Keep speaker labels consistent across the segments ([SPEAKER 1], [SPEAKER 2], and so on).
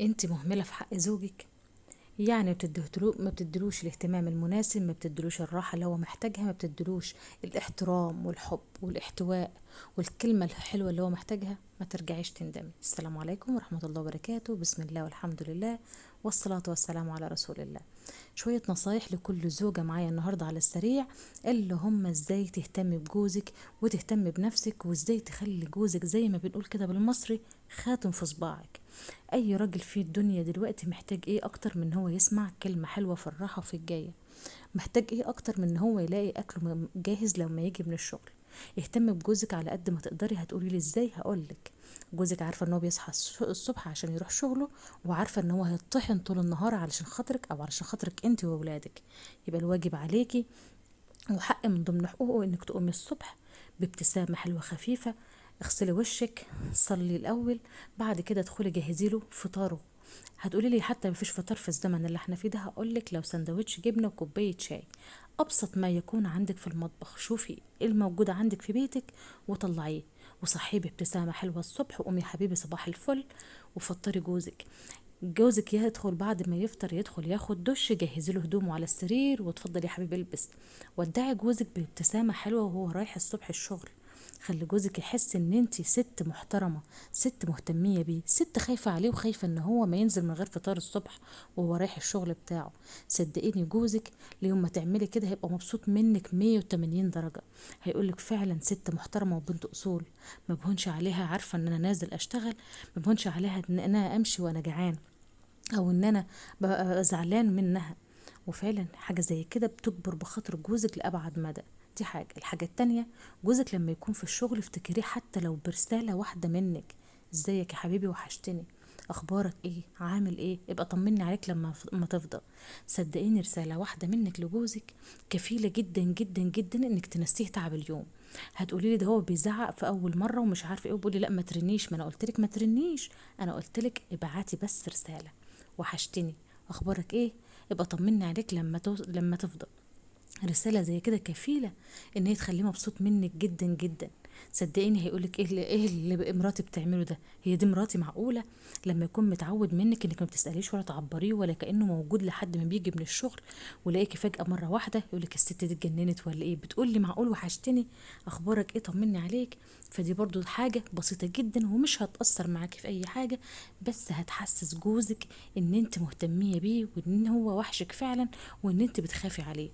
[SPEAKER 1] انت مهملة في حق زوجك، يعني ما بتدلوش الاهتمام المناسب، ما بتدلوش الراحة اللي هو محتاجها، ما بتدلوش الاحترام والحب والاحتواء والكلمة الحلوة اللي هو محتاجها. ما ترجعيش تندمي. السلام عليكم ورحمة الله وبركاته. بسم الله والحمد لله والصلاة والسلام على رسول الله. شوية نصايح لكل زوجة معايا النهاردة على السريع، اللي هم ازاي تهتمي بجوزك وتهتمي بنفسك، وازاي تخلي جوزك زي ما بنقول كده بالمصري خاتم في صباعك. اي راجل في الدنيا دلوقتي محتاج ايه اكتر من هو يسمع كلمة حلوة في الراحة وفي الجاية؟ محتاج ايه اكتر من ان هو يلاقي اكله جاهز لما يجي من الشغل؟ اهتم بجوزك على قد ما تقدري. هتقولي لي ازاي؟ هقولك. جوزك عارفه ان هو بيصحى الصبح عشان يروح شغله، وعارفه ان هو هيطحن طول النهار علشان خاطرك او علشان خاطرك انت واولادك. يبقى الواجب عليكي وحق من ضمن حقوقه انك تقومي الصبح بابتسامة حلوة خفيفة، اغسلي وشك، صلي الاول، بعد كده ادخلي جهزي له فطاره. هتقولي لي حتى مفيش فطار في الزمن اللي احنا فيه ده؟ هقولك لو سندوتش جبنة وكوباية شاي، ابسط ما يكون عندك في المطبخ. شوفي ايه الموجود عندك في بيتك وطلعيه، وصحيه بابتسامة حلوة الصبح. وقومي يا حبيبي صباح الفل وفطري جوزك. جوزك يدخل بعد ما يفطر، يدخل ياخد دش، جهزي له هدومه على السرير وتفضل يا حبيبي البس. ودعي جوزك بابتسامة حلوة وهو رايح الصبح الشغل. خلي جوزك يحس ان انتي ست محترمة، ست مهتمية بيه، ست خايفة عليه وخايفة ان هو ما ينزل من غير فطار الصبح وهو رايح الشغل بتاعه. صدقيني جوزك ليوم ما تعملي كده هيبقى مبسوط منك 180 درجة. هيقولك فعلا ست محترمة وبنت اصول. ما بهونش عليها، عارفة ان انا نازل اشتغل، ما بهونش عليها ان انا امشي وانا جعان، او ان انا ببقى زعلان منها. وفعلا حاجة زي كده بتكبر بخاطر جوزك لأبعد مدى. دي حاجة. الحاجة التانية، جوزك لما يكون في الشغل افتكريه حتى لو برسالة واحدة منك: ازيك يا حبيبي، وحشتني، اخبارك ايه، عامل ايه، ابقى طمني عليك لما ما تفضى. صدقيني رسالة واحدة منك لجوزك كفيلة جدا جدا جدا انك تنسيه تعب اليوم. هتقولي لي ده هو بيزعق في اول مرة ومش عارفه ايه، وبيقولي لا ما ترنيش. ما انا قلت لك ما ترنيش، انا قلت لك ابعتي بس رسالة: وحشتني، اخبارك ايه، ابقى طمني عليك لما تفضى. رسالة زي كده كفيلة ان هي تخليه مبسوط منك جدا جدا. صدقيني هيقولك ايه اللي مراتي بتعمله ده؟ هي دي مراتي معقولة؟ لما يكون متعود منك انك ما بتسأليش ولا تعبريه ولا كأنه موجود لحد ما بيجي من الشغل، ولاقيكي فجأة مرة واحدة يقولك الست دي اتجننت ولا ايه، بتقولي معقول وحشتني، اخبارك ايه، طمني عليك. فدي برضو حاجة بسيطة جدا ومش هتأثر معاكي في اي حاجة، بس هتحسس جوزك ان انت مهتمية بيه وان هو وحشك فعلا وان انت بتخافي عليه.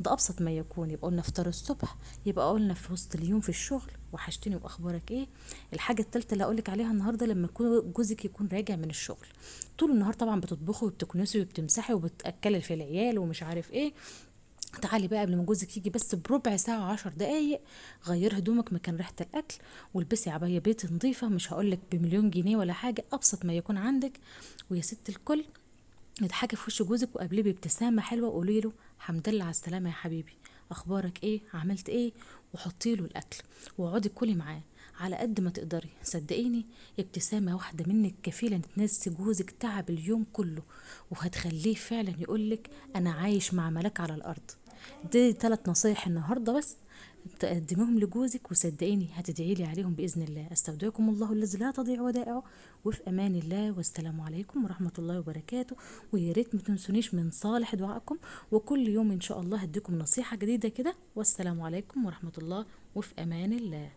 [SPEAKER 1] ده ابسط ما يكون. يبقى قلنا افطار الصبح، يبقى قلنا في وسط اليوم في الشغل وحشتني واخبارك ايه. الحاجه الثالثه اللي اقولك عليها النهارده، لما يكون جوزك يكون راجع من الشغل طول النهار طبعا بتطبخي وبتكنسي وبتمسحي وبتاكلي في العيال ومش عارف ايه، تعالي بقى قبل ما جوزك يجي بس بربع ساعة 10 دقايق، غير هدومك مكان ريحة الأكل، والبسي عباية بيت نظيفة، مش هقولك بمليون جنيه ولا حاجة، أبسط ما يكون عندك. ويا ست الكل، اضحكي في وش جوزك وقابليه بابتسامه حلوه وقولي له: الحمد لله على السلامه يا حبيبي، اخبارك ايه، عملت ايه، وحطي له الاكل واقعدي كلي معاه على قد ما تقدري. صدقيني ابتسامه واحده منك كفيله ان تنسي جوزك تعب اليوم كله، وهتخليه فعلا يقولك انا عايش مع ملاك على الارض. دي 3 نصايح النهارده بس تقدميهم لجوزك، وصدقيني هتدعي لي عليهم باذن الله. استودعكم الله الذي لا تضيع ودائعه، وفي امان الله، والسلام عليكم ورحمه الله وبركاته. ويا ريت ما تنسونيش من صالح دعائكم، وكل يوم ان شاء الله هديكم نصيحه جديده كده. والسلام عليكم ورحمه الله، وفي امان الله.